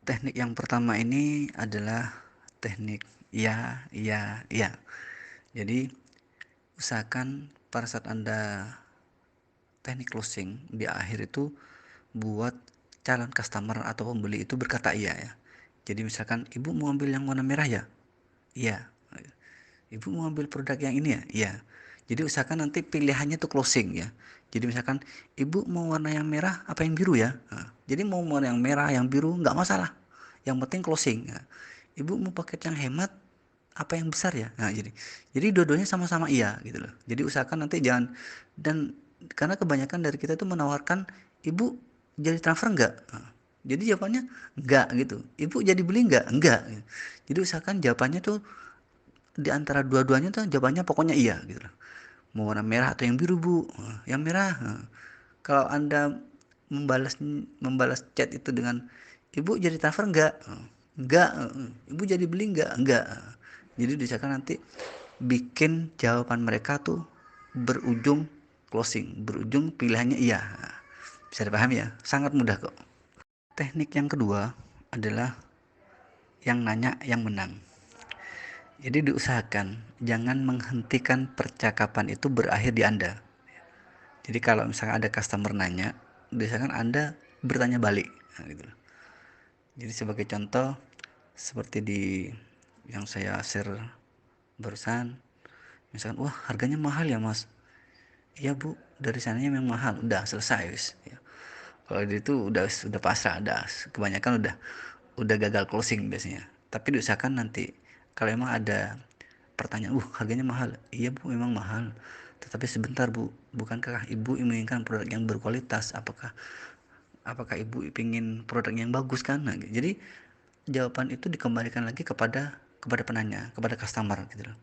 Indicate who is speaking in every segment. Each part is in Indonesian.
Speaker 1: Teknik yang pertama ini adalah teknik ya, ya, ya. Jadi usahakan pada saat Anda teknik closing di akhir itu buat calon customer atau pembeli itu berkata iya ya. Jadi misalkan ibu mau ambil yang warna merah ya? Iya. Ibu mau ambil produk yang ini ya? Iya. Jadi usahakan nanti pilihannya tuh closing ya. Jadi misalkan ibu mau warna yang merah apa yang biru ya? Nah, jadi mau warna yang merah, yang biru nggak masalah. Yang penting closing. Nah, ibu mau paket yang hemat apa yang besar ya? Nah, jadi dua-duanya sama-sama iya gitu loh. Jadi usahakan nanti jangan dan karena kebanyakan dari kita itu menawarkan ibu jadi transfer enggak? Nah, jadi jawabannya enggak gitu. Ibu jadi beli enggak? Enggak. Gitu. Jadi usahakan jawabannya tuh di antara dua-duanya tuh jawabannya pokoknya iya gitu loh. Mau warna merah atau yang biru bu? Yang merah. Kalau anda membalas membalas chat itu dengan ibu jadi transfer enggak? Enggak. Ibu jadi beli enggak. Jadi misalkan nanti bikin jawaban mereka tuh berujung closing, berujung pilihannya iya. Bisa dipahami ya? Sangat mudah kok. Teknik yang kedua adalah yang nanya yang menang. Jadi diusahakan jangan menghentikan percakapan itu berakhir di Anda. Jadi kalau misalnya ada customer nanya, biasakan Anda bertanya balik. Nah, gitu. Jadi sebagai contoh, seperti di yang saya share barusan, misalkan, wah harganya mahal ya mas. Iya bu, dari sananya memang mahal. Udah selesai wis. Ya. Kalau itu udah pasrah, kebanyakan udah gagal closing biasanya. Tapi diusahakan nanti kalau emang ada pertanyaan, harganya mahal. Iya bu, memang mahal. Tetapi sebentar bu, bukankah ibu menginginkan produk yang berkualitas? Apakah ibu ingin produk yang bagus kan? Nah, jadi jawaban itu dikembalikan lagi kepada penanya, kepada customer gitu loh.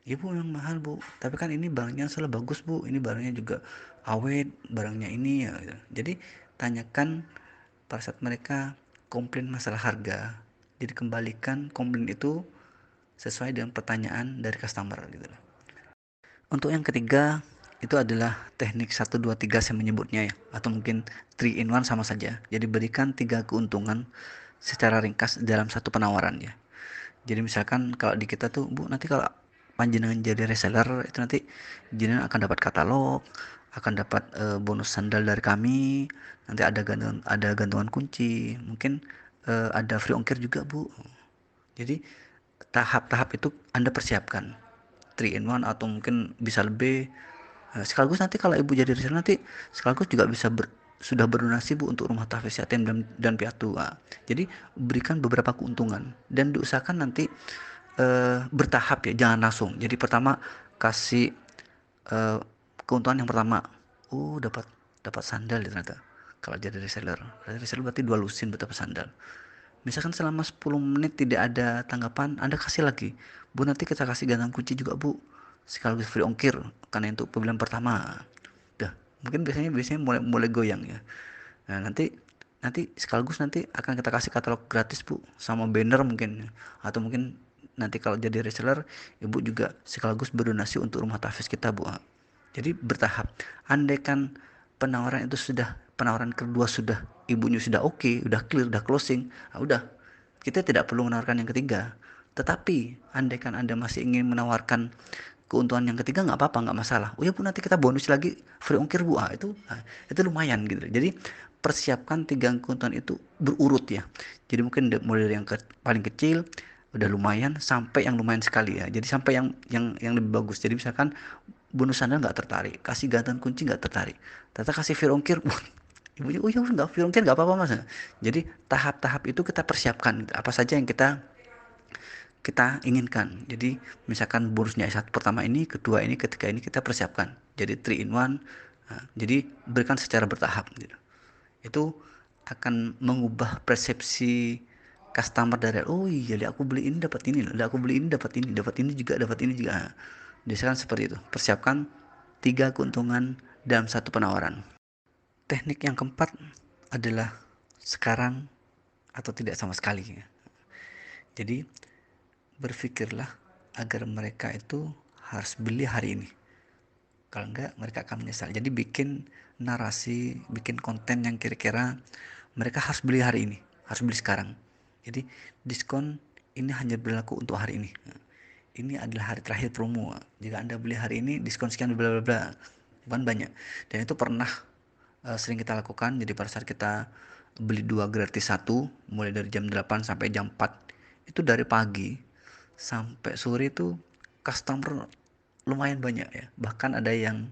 Speaker 1: Ibu memang mahal bu, tapi kan ini barangnya selalu bagus bu, ini barangnya juga awet, barangnya ini ya. Gitu. Jadi tanyakan pada saat mereka komplain masalah harga, jadi kembalikan komplain itu sesuai dengan pertanyaan dari customer gitu loh. Untuk yang ketiga itu adalah teknik 1 2 3 saya menyebutnya ya, atau mungkin 3 in 1 sama saja. Jadi berikan 3 keuntungan secara ringkas dalam satu penawaran ya. Jadi misalkan kalau di kita tuh Bu, nanti kalau panjenengan jadi reseller itu nanti jenengan akan dapat katalog, akan dapat bonus sandal dari kami, nanti ada gantungan kunci, mungkin ada free ongkir juga Bu. Jadi tahap-tahap itu Anda persiapkan 3 in 1 atau mungkin bisa lebih. Sekaligus nanti kalau ibu jadi reseller nanti sekaligus juga bisa sudah berdonasi bu untuk rumah tahfiz yatim dan piatu. Jadi berikan beberapa keuntungan dan diusahakan nanti bertahap ya, jangan langsung. Jadi pertama kasih eh, keuntungan yang pertama, dapat dapat sandal ya ternyata. Kalau jadi reseller berarti 2 lusin dapat sandal. Misalkan selama 10 menit tidak ada tanggapan, Anda kasih lagi. Bu, nanti kita kasih gantung kunci juga, Bu. Sekaligus free ongkir karena untuk pembelian pertama. Dah, mungkin biasanya mulai goyang ya. Nah, nanti nanti sekaligus nanti akan kita kasih katalog gratis, Bu, sama banner mungkin. Atau mungkin nanti kalau jadi reseller, Ibu juga sekaligus berdonasi untuk rumah tahfiz kita, Bu. Jadi bertahap. Andaikan penawaran kedua sudah ibunya sudah oke, udah clear, udah closing, udah kita tidak perlu menawarkan yang ketiga. Tetapi andaikan Anda masih ingin menawarkan keuntungan yang ketiga, nggak apa-apa, nggak masalah. Oh ya bu, nanti kita bonus lagi free ongkir bu. Itu lumayan gitu. Jadi persiapkan 3 keuntungan itu berurut ya. Jadi mungkin mulai dari yang paling kecil udah lumayan sampai yang lumayan sekali ya. Jadi sampai yang lebih bagus. Jadi misalkan bonus Anda nggak tertarik, kasih gantungan kunci nggak tertarik, ternyata kasih free ongkir, ibunya, oh ya nggak free ongkir nggak apa-apa mas. Jadi tahap-tahap itu kita persiapkan apa saja yang kita kita inginkan. Jadi misalkan bonusnya satu pertama ini, kedua ini, ketiga ini kita persiapkan. Jadi 3 in 1. Nah, jadi berikan secara bertahap gitu. Itu akan mengubah persepsi customer dari oh iya aku beli ini dapat ini loh, aku beli ini dapat ini juga, dapat ini juga. Biasanya seperti itu. Persiapkan 3 keuntungan dalam satu penawaran. Teknik yang keempat adalah sekarang atau tidak sama sekali. Jadi berpikirlah agar mereka itu harus beli hari ini. Kalau enggak mereka akan menyesal. Jadi bikin narasi, bikin konten yang kira-kira mereka harus beli hari ini. harus beli sekarang. Jadi diskon ini hanya berlaku untuk hari ini. Ini adalah hari terakhir promo. Jika Anda beli hari ini diskon sekian bla bla bla. Bukan banyak. Dan itu pernah sering kita lakukan. Jadi pada saat kita beli 2 gratis 1 mulai dari jam 8 sampai jam 4 itu dari pagi sampai sore itu customer lumayan banyak ya. Bahkan ada yang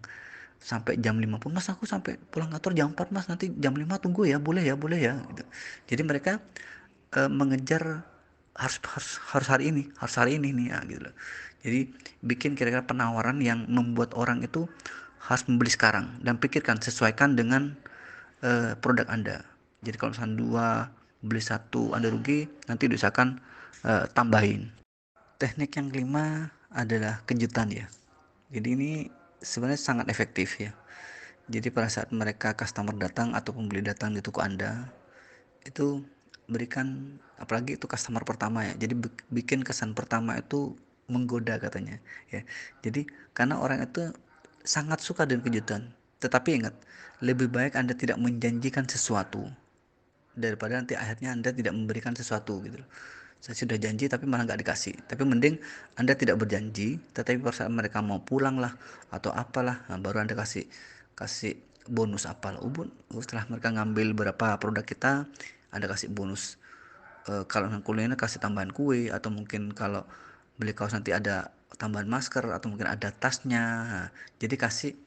Speaker 1: sampai jam 5 pun, mas aku sampai pulang kantor jam 4 mas, nanti jam 5 tunggu ya, boleh ya gitu. Jadi mereka mengejar harus hari ini nih ya, gitu loh. Jadi bikin kira-kira penawaran yang membuat orang itu harus membeli sekarang, dan pikirkan sesuaikan dengan produk Anda. Jadi kalau misalnya 2 beli 1 Anda rugi, nanti diusahakan tambahin. Teknik yang kelima adalah kejutan ya. Jadi ini sebenarnya sangat efektif ya. Jadi pada saat mereka customer datang atau pembeli datang di toko Anda, itu berikan, apalagi itu customer pertama ya. Jadi bikin kesan pertama itu menggoda katanya ya. Jadi karena orang itu sangat suka dengan kejutan. Tetapi ingat, lebih baik Anda tidak menjanjikan sesuatu daripada nanti akhirnya Anda tidak memberikan sesuatu gitu loh. Saya sudah janji tapi malah nggak dikasih. Tapi mending Anda tidak berjanji, tetapi pada saat mereka mau pulang lah atau apalah, nah baru Anda kasih bonus apalah. Setelah mereka ngambil berapa produk kita, Anda kasih bonus. Kalau kuliner kasih tambahan kue, atau mungkin kalau beli kaos nanti ada tambahan masker, atau mungkin ada tasnya. Nah, jadi kasih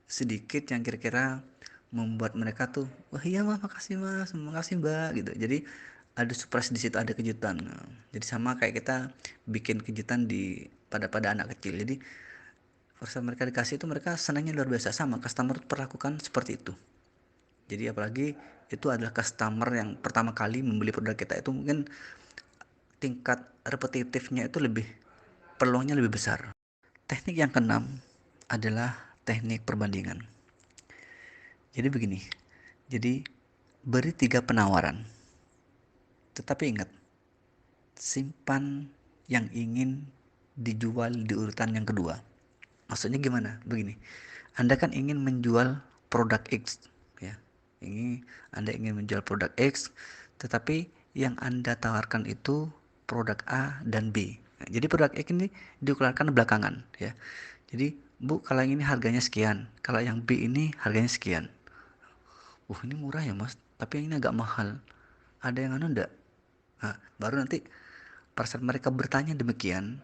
Speaker 1: sedikit yang kira-kira membuat mereka tuh, wah iya mas, makasih mbak gitu. Jadi ada surprise di situ, ada kejutan. Nah, jadi sama kayak kita bikin kejutan pada anak kecil. Jadi pas mereka dikasih itu mereka senangnya luar biasa. Sama customer perlakukan seperti itu. Jadi apalagi itu adalah customer yang pertama kali membeli produk kita, itu mungkin tingkat repetitifnya itu peluangnya lebih besar. Teknik yang keenam adalah teknik perbandingan. Jadi begini, jadi beri 3 penawaran. Tetapi ingat, simpan yang ingin dijual di urutan yang kedua. Maksudnya gimana? Begini, Anda kan ingin menjual produk X ya. Anda ingin menjual produk X, tetapi yang Anda tawarkan itu produk A dan B. Nah, jadi produk X ini dikeluarkan belakangan ya. Jadi, Bu, kalau yang ini harganya sekian, kalau yang B ini harganya sekian. Ini murah ya mas, tapi yang ini agak mahal. Ada yang enggak? Nah, baru nanti pada saat mereka bertanya demikian,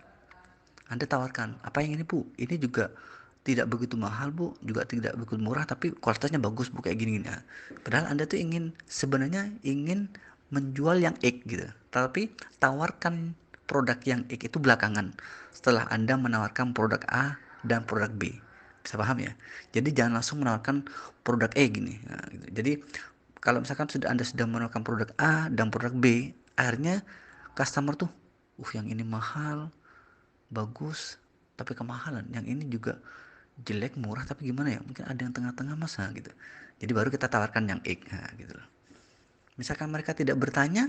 Speaker 1: Anda tawarkan, apa yang ini bu? Ini juga tidak begitu mahal bu, juga tidak begitu murah, tapi kualitasnya bagus bu, kayak gini. Nah, padahal Anda tuh sebenarnya ingin menjual yang X gitu, tapi tawarkan produk yang X itu belakangan, setelah Anda menawarkan produk A dan produk B. Bisa paham ya? Jadi jangan langsung menawarkan produk E gini. Nah, gitu. Jadi kalau misalkan Anda sudah menawarkan produk A dan produk B, akhirnya customer tuh, yang ini mahal, bagus, tapi kemahalan. Yang ini juga jelek, murah, tapi gimana ya? Mungkin ada yang tengah-tengah masa gitu. Jadi baru kita tawarkan yang X, nah, gitu loh. Misalkan mereka tidak bertanya,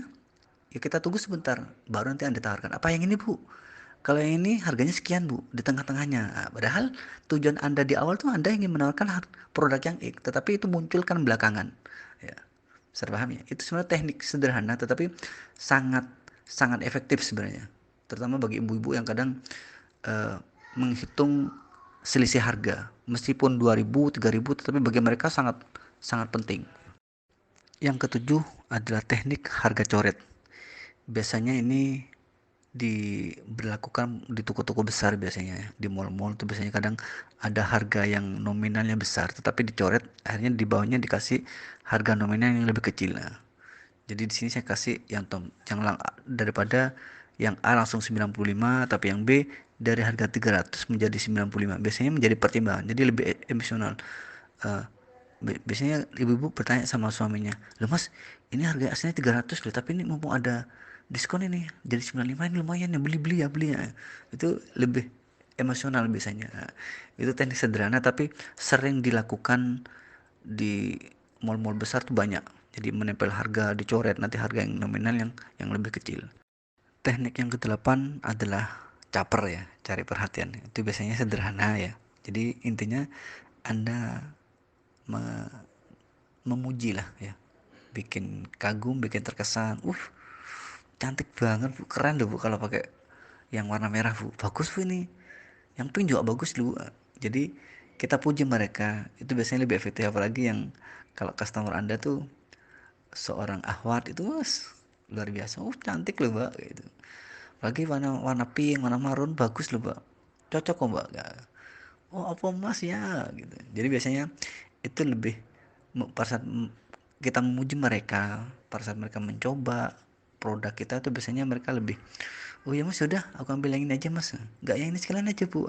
Speaker 1: ya kita tunggu sebentar, baru nanti Anda tawarkan, apa yang ini bu? Kalau yang ini harganya sekian bu, di tengah-tengahnya. Nah, padahal tujuan Anda di awal tuh Anda ingin menawarkan produk yang X, tetapi itu munculkan belakangan. Ya, bisa paham ya? Itu sebenarnya teknik sederhana, tetapi sangat sangat efektif sebenarnya. Terutama bagi ibu-ibu yang kadang menghitung selisih harga. Meskipun 2.000, 3.000, tetapi bagi mereka sangat sangat penting. Yang ketujuh adalah teknik harga coret. Biasanya ini diberlakukan di toko-toko besar biasanya ya. Di mall-mall itu biasanya kadang ada harga yang nominalnya besar, tetapi dicoret, akhirnya di bawahnya dikasih harga nominal yang lebih kecil. Nah, jadi di sini saya kasih yang daripada yang A langsung 95, tapi yang B dari harga 300 menjadi 95. Biasanya menjadi pertimbangan. Jadi lebih emosional. Uh, Biasanya ibu-ibu bertanya sama suaminya, loh mas, ini harga aslinya 300 loh, tapi ini mumpung ada diskon ini jadi 95, ini lumayan ya, beli ya. Itu lebih emosional biasanya. Nah, itu teknik sederhana tapi sering dilakukan di mall-mall besar tuh banyak. Jadi menempel harga, dicoret nanti harga yang nominal yang lebih kecil. Teknik yang kedelapan adalah caper ya, cari perhatian. Itu biasanya sederhana ya. Jadi intinya Anda memuji lah ya. bikin kagum, bikin terkesan. Cantik banget bu, keren deh bu kalau pakai yang warna merah bu, bagus bu ini. Yang pink juga bagus bu. Jadi kita puji mereka itu biasanya lebih efektif, apalagi yang kalau customer anda tuh seorang ahwat itu mas, luar biasa, cantik loh mbak gitu. Lagi warna warna pink, warna marun bagus loh mbak, cocok kok mbak. Apa mas ya gitu. Jadi biasanya itu lebih pada saat kita memuji mereka, pada saat mereka mencoba produk kita tuh biasanya mereka lebih, oh ya mas sudah aku ambil yang ini aja mas, nggak yang ini sekalian aja bu.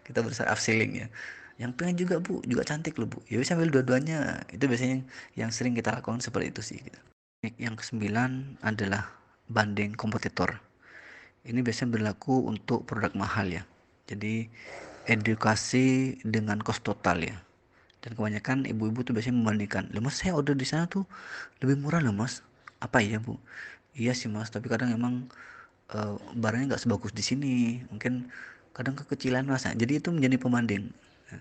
Speaker 1: Kita berusaha upselling ya, yang pengen juga bu, juga cantik loh bu, ya bisa ambil dua-duanya. Itu biasanya yang sering kita lakukan seperti itu sih gitu. Yang kesembilan adalah banding kompetitor. Ini biasanya berlaku untuk produk mahal ya. Jadi edukasi dengan cost total ya. Dan kebanyakan ibu-ibu tuh biasanya membandingkan, loh mas saya order di sana tuh lebih murah loh mas. Apa iya bu? Iya sih mas, tapi kadang emang barangnya nggak sebagus di sini. Mungkin kadang kekecilan mas. Nah, jadi itu menjadi pembanding. Nah,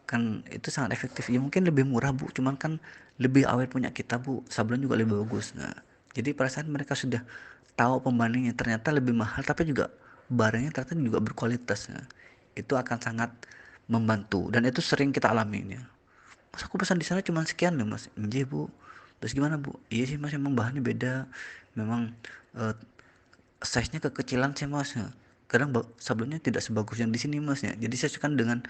Speaker 1: kan itu sangat efektif ya, mungkin lebih murah bu, cuman kan lebih awet punya kita bu, sablon juga lebih bagus. Nah jadi pada saat mereka sudah tahu pembandingnya ternyata lebih mahal tapi juga barangnya ternyata juga berkualitas, nah, itu akan sangat membantu dan itu sering kita alami ya. Mas aku pesan di sana cuma sekian loh mas, iya bu, terus gimana bu? Iya sih mas, emang bahannya beda, memang eh, size nya kekecilan sih mas. Nah, kadang sablonnya tidak sebagus yang di sini mas ya, jadi sesuaikan dengan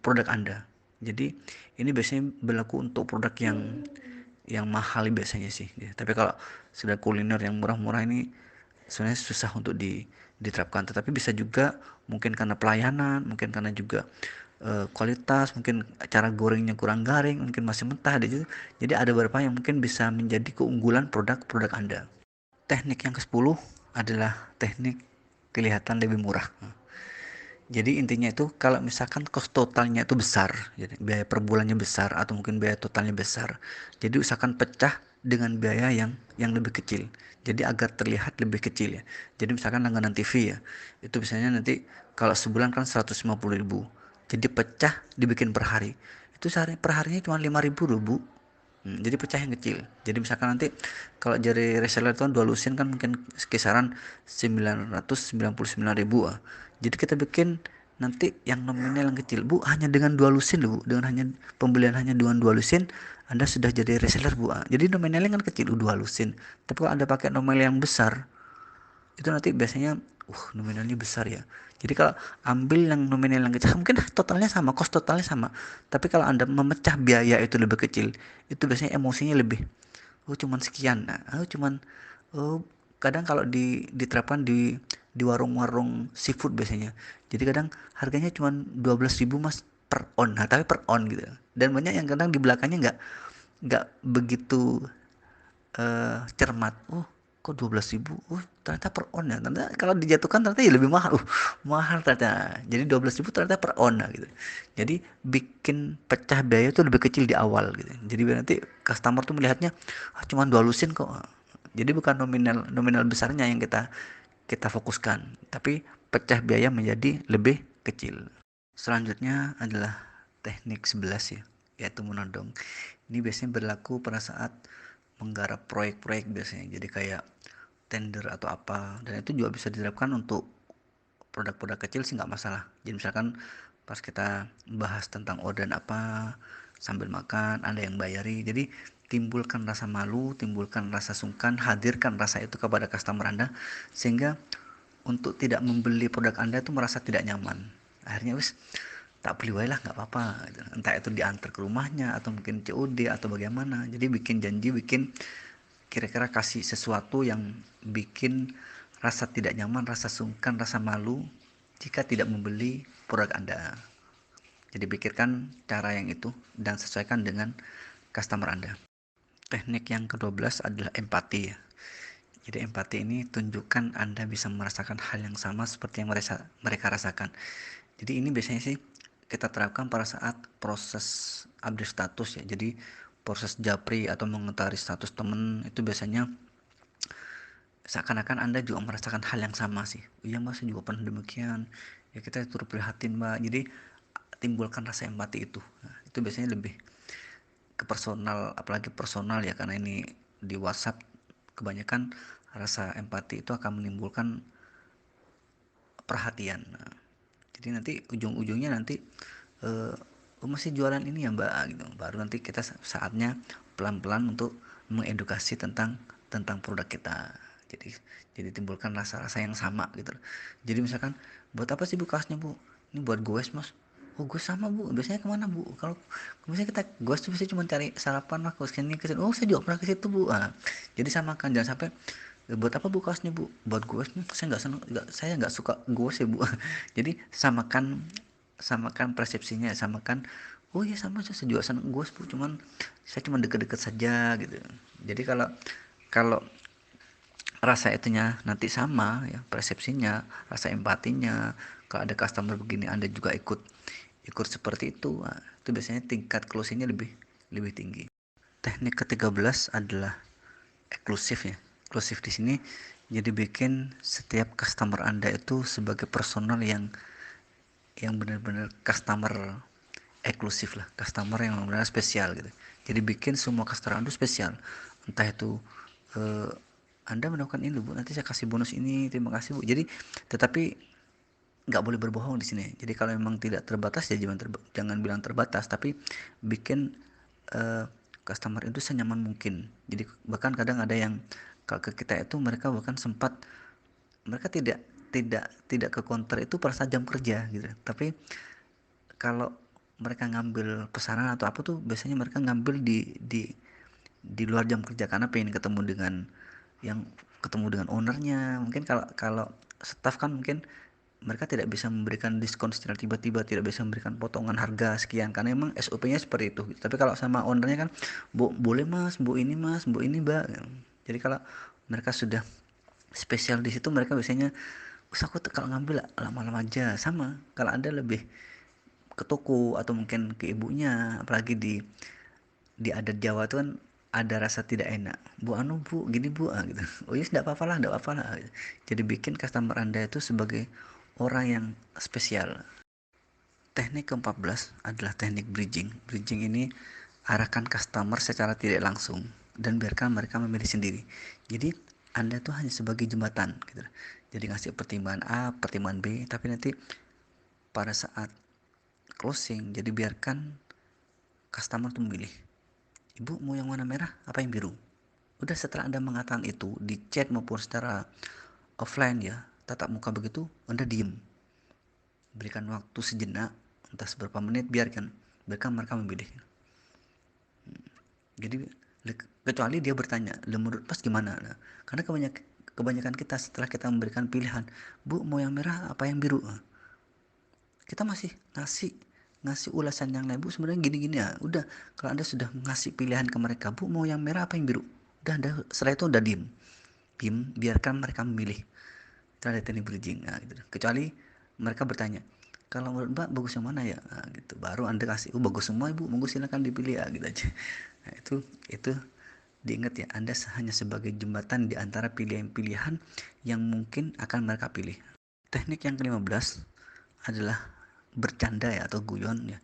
Speaker 1: produk anda. Jadi ini biasanya berlaku untuk produk yang mahal biasanya sih ya. Tapi kalau sudah kuliner yang murah-murah ini sebenarnya susah untuk diterapkan, tetapi bisa juga mungkin karena pelayanan, mungkin karena juga kualitas, mungkin cara gorengnya kurang garing, mungkin masih mentah. Jadi ada beberapa yang mungkin bisa menjadi keunggulan produk-produk anda. Teknik yang ke-10 adalah teknik kelihatan lebih murah. Jadi intinya itu kalau misalkan cost totalnya itu besar, jadi biaya per bulannya besar atau mungkin biaya totalnya besar, jadi usahakan pecah dengan biaya yang lebih kecil. Jadi agar terlihat lebih kecil ya. Jadi misalkan langganan TV ya, itu biasanya nanti kalau sebulan kan 150.000. Jadi pecah dibikin per hari. Itu sehari per harinya cuma 5.000 loh, Bu. Jadi pecah yang kecil. Jadi misalkan nanti kalau jadi reseller itu dua lusin kan mungkin kisaran 999.000. Jadi kita bikin nanti yang nominal yang kecil, Bu, hanya dengan dua lusin loh, Bu. Dengan hanya pembelian hanya dua lusin Anda sudah jadi reseller, Bu. Jadi nominalnya kan kecil, dua lusin. Tapi kalau Anda pakai nominal yang besar, itu nanti biasanya nominalnya besar ya. Jadi kalau ambil yang nominal yang kecil mungkin totalnya sama, cost totalnya sama, tapi kalau anda memecah biaya itu lebih kecil, itu biasanya emosinya lebih, cuman sekian. Nah, cuman kadang kalau diterapkan di warung-warung seafood biasanya, jadi kadang harganya cuman 12.000 mas per on, nah tapi per on gitu. Dan banyak yang kadang di belakangnya nggak begitu cermat. Kok 12.000? Ternyata per on ya. Ternyata kalau dijatuhkan ternyata ya lebih mahal. Mahal ternyata. Jadi 12.000 ternyata per on lah gitu. Jadi bikin pecah biaya itu lebih kecil di awal gitu. Jadi biar nanti customer tuh melihatnya cuma 2 lusin kok. Jadi bukan nominal nominal besarnya yang kita kita fokuskan, tapi pecah biaya menjadi lebih kecil. Selanjutnya adalah teknik 11 ya, yaitu menodong. Ini biasanya berlaku pada saat menggarap proyek-proyek biasanya. Jadi kayak tender atau apa, dan itu juga bisa diterapkan untuk produk-produk kecil sih nggak masalah. Jadi misalkan pas kita bahas tentang orderan apa sambil makan ada yang bayari, jadi timbulkan rasa malu, timbulkan rasa sungkan, hadirkan rasa itu kepada customer anda sehingga untuk tidak membeli produk anda itu merasa tidak nyaman. Akhirnya wis tak beli wae lah nggak apa-apa gitu. Entah itu diantar ke rumahnya atau mungkin COD atau bagaimana. Jadi bikin janji, bikin kira-kira kasih sesuatu yang bikin rasa tidak nyaman, rasa sungkan, rasa malu jika tidak membeli produk anda. Jadi pikirkan cara yang itu dan sesuaikan dengan customer anda. Teknik yang ke-12 adalah empati ya. Jadi empati ini tunjukkan anda bisa merasakan hal yang sama seperti yang mereka rasakan. Jadi ini biasanya sih kita terapkan pada saat proses update status ya. Jadi proses japri atau mengetahui status temen itu biasanya seakan-akan anda juga merasakan hal yang sama sih. Iya mas, saya juga pernah demikian. Ya kita turut prihatin mbak. Jadi timbulkan rasa empati itu. Nah, itu biasanya lebih ke personal, apalagi personal ya, karena ini di WhatsApp kebanyakan rasa empati itu akan menimbulkan perhatian. Nah, jadi nanti ujung-ujungnya nanti oh masih jualan ini ya mbak gitu, baru nanti kita saatnya pelan-pelan untuk mengedukasi tentang produk kita. Jadi timbulkan rasa-rasa yang sama gitu. Jadi misalkan, buat apa sih bu kaosnya bu? Ini buat goes mas. Oh goes sama bu, biasanya kemana bu? Kalau misalnya kita goes tuh biasanya cuma cari sarapan lah, kesini kesini. Oh saya juga pernah ke situ bu. Nah, jadi samakan, jangan sampai buat apa bu kaosnya bu? Buat goes. Saya nggak senang, saya nggak suka goes ya bu. Jadi samakan persepsinya, samakan. Oh iya sama, saya juga senang goes bu, cuman saya cuma deket-deket saja gitu. Jadi kalau kalau rasa itunya nanti sama ya, persepsinya, rasa empatinya, kalau ada customer begini Anda juga ikut ikut seperti itu, nah, itu biasanya tingkat closingnya lebih lebih tinggi. Teknik ke-13 adalah eksklusif ya. Eksklusif di sini jadi bikin setiap customer Anda itu sebagai personal yang benar-benar customer eksklusif lah, customer yang benar-benar spesial gitu. Jadi bikin semua customer Anda spesial, entah itu eh, Anda melakukan ini bu, nanti saya kasih bonus ini, terima kasih bu. Jadi tetapi nggak boleh berbohong di sini. Jadi kalau memang tidak terbatas ya jangan bilang terbatas, tapi bikin eh, customer itu senyaman mungkin. Jadi bahkan kadang ada yang ke kita itu mereka bahkan sempat, mereka tidak ke counter itu pada saat jam kerja gitu. Tapi kalau mereka ngambil pesanan atau apa tuh biasanya mereka ngambil di luar jam kerja karena pengen ketemu dengan yang ketemu dengan ownernya. Mungkin kalau kalau staff kan mungkin mereka tidak bisa memberikan diskon secara tiba-tiba, tidak bisa memberikan potongan harga sekian karena emang SOP-nya seperti itu. Tapi kalau sama ownernya kan, bu boleh mas, bu ini mas, bu ini mbak. Jadi kalau mereka sudah spesial di situ, mereka biasanya usah aku kalau ngambil lama-lama aja. Sama kalau Anda lebih ke toko atau mungkin ke ibunya, apalagi di adat Jawa itu kan ada rasa tidak enak, bu anu bu gini bu gitu. Oh yes, tidak apa-apa lah, tidak apa-apa lah. Jadi bikin customer Anda itu sebagai orang yang spesial. Teknik ke-14 adalah teknik bridging. Bridging ini arahkan customer secara tidak langsung dan biarkan mereka memilih sendiri. Jadi Anda tuh hanya sebagai jembatan gitu. Jadi ngasih pertimbangan A, pertimbangan B, tapi nanti pada saat closing jadi biarkan customer tuh memilih. Ibu mau yang mana, merah apa yang biru? Udah setelah Anda mengatakan itu di chat maupun secara offline ya, tatap muka begitu, Anda diem. Berikan waktu sejenak, entah seberapa menit, biarkan mereka memilih. Jadi kecuali dia bertanya, menurut pas gimana? Nah, karena kebanyakan kita setelah kita memberikan pilihan, bu mau yang merah apa yang biru? Nah, kita masih ngasih ngasih ulasan yang lain, bu sebenarnya gini-gini ya. Udah, kalau Anda sudah ngasih pilihan ke mereka, bu mau yang merah apa yang biru? Udah, Anda setelah itu udah diem, biarkan mereka memilih. Itu ada teknik bridging, nah, gitu. Kecuali mereka bertanya, kalau menurut mbak bagus yang mana ya, nah, gitu. Baru Anda kasih, oh bagus semua ibu, monggo silakan dipilih ya, gitu aja. Nah, itu diingat ya, Anda hanya sebagai jembatan di antara pilihan-pilihan yang mungkin akan mereka pilih. Teknik yang ke-15 adalah bercanda ya atau guyon ya.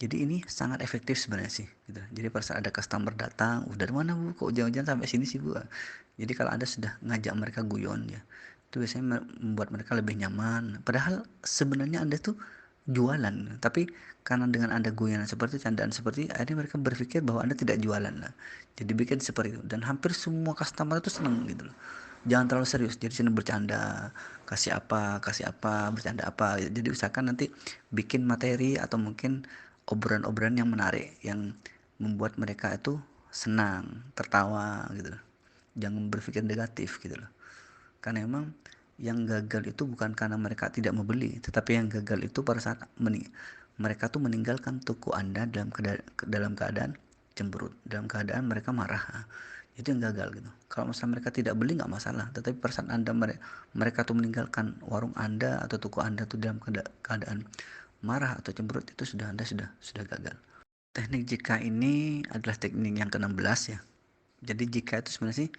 Speaker 1: Jadi ini sangat efektif sebenarnya sih gitu. Jadi pada saat ada customer datang, dari mana bu kok jangan-jangan sampai sini sih bu? Jadi kalau Anda sudah ngajak mereka guyon ya, itu biasanya membuat mereka lebih nyaman. Padahal sebenarnya Anda tuh jualan, tapi karena dengan Anda guyonan seperti candaan seperti, akhirnya mereka berpikir bahwa Anda tidak jualan lah. Jadi bikin seperti itu dan hampir semua customer itu senang gitu loh. Jangan terlalu serius, jadi sini bercanda, kasih apa, bercanda apa. Jadi usahakan nanti bikin materi atau mungkin obrolan-obrolan yang menarik, yang membuat mereka itu senang, tertawa gitu loh. Jangan berpikir negatif gitu loh. Karena emang yang gagal itu bukan karena mereka tidak membeli, tetapi yang gagal itu pada saat mereka tuh meninggalkan toko Anda dalam keadaan cemberut, dalam keadaan mereka marah. Itu yang gagal gitu. Kalau misalnya mereka tidak beli nggak masalah, tetapi pada saat mereka tuh meninggalkan warung Anda atau toko Anda tuh dalam keadaan marah atau cemberut, itu Anda sudah gagal. Teknik jika ini adalah teknik yang ke-16 ya. Jadi jika itu sebenarnya sih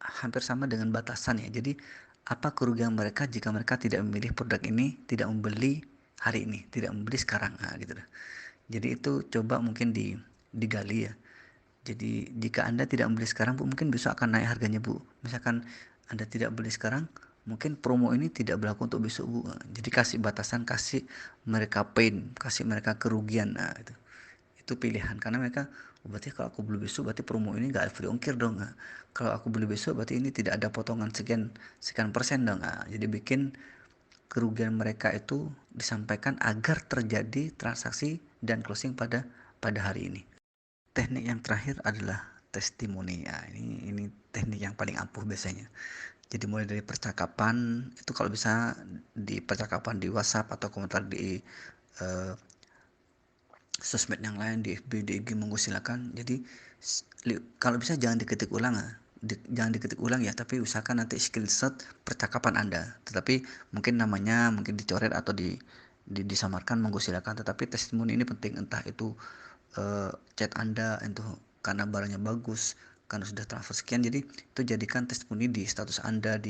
Speaker 1: hampir sama dengan batasan ya. Jadi apa kerugian mereka jika mereka tidak memilih produk ini, tidak membeli hari ini, tidak membeli sekarang, nah, gitu. Jadi itu coba mungkin digali ya. Jadi jika Anda tidak membeli sekarang Bu, mungkin besok akan naik harganya Bu. Misalkan Anda tidak beli sekarang, mungkin promo ini tidak berlaku untuk besok Bu. Jadi kasih batasan, kasih mereka pain, kasih mereka kerugian. Nah, itu pilihan karena mereka, oh, berarti kalau aku beli besok berarti promo ini nggak free ongkir dong. Nah, kalau aku beli besok berarti ini tidak ada potongan sekian sekian persen dong. Nah, jadi bikin kerugian mereka itu disampaikan agar terjadi transaksi dan closing pada hari ini. Teknik yang terakhir adalah testimoni. Ya, ini teknik yang paling ampuh biasanya. Jadi mulai dari percakapan itu, kalau bisa di percakapan di WhatsApp atau komentar di uh, sosmed yang lain, di FB, di IG, monggo silakan. Jadi kalau bisa jangan diketik ulang ya. Jangan diketik ulang ya, tapi usahakan nanti screenshot percakapan Anda. Tetapi mungkin namanya mungkin dicoret atau disamarkan, monggo silakan. Tetapi testimoni ini penting, entah itu chat Anda itu karena barangnya bagus, karena sudah transfer sekian, jadi itu jadikan testimoni di status Anda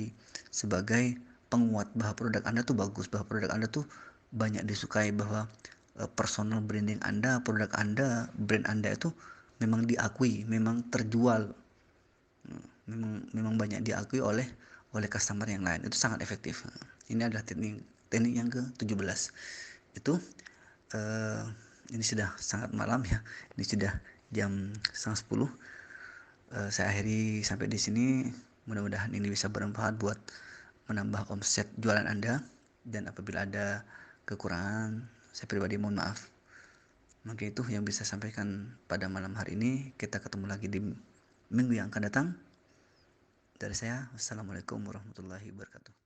Speaker 1: sebagai penguat bahwa produk Anda tuh bagus, bahwa produk Anda tuh banyak disukai, bahwa personal branding Anda, produk Anda, brand Anda itu memang diakui, memang terjual, memang banyak diakui oleh customer yang lain. Itu sangat efektif. Ini adalah teknik yang ke-17. Itu ini sudah sangat malam ya. Ini sudah jam 9:30. Saya akhiri sampai di sini. Mudah-mudahan ini bisa bermanfaat buat menambah omset jualan Anda. Dan apabila ada kekurangan, saya pribadi mohon maaf. Mungkin itu yang bisa saya sampaikan pada malam hari ini. Kita ketemu lagi di minggu yang akan datang. Dari saya, wassalamualaikum warahmatullahi wabarakatuh.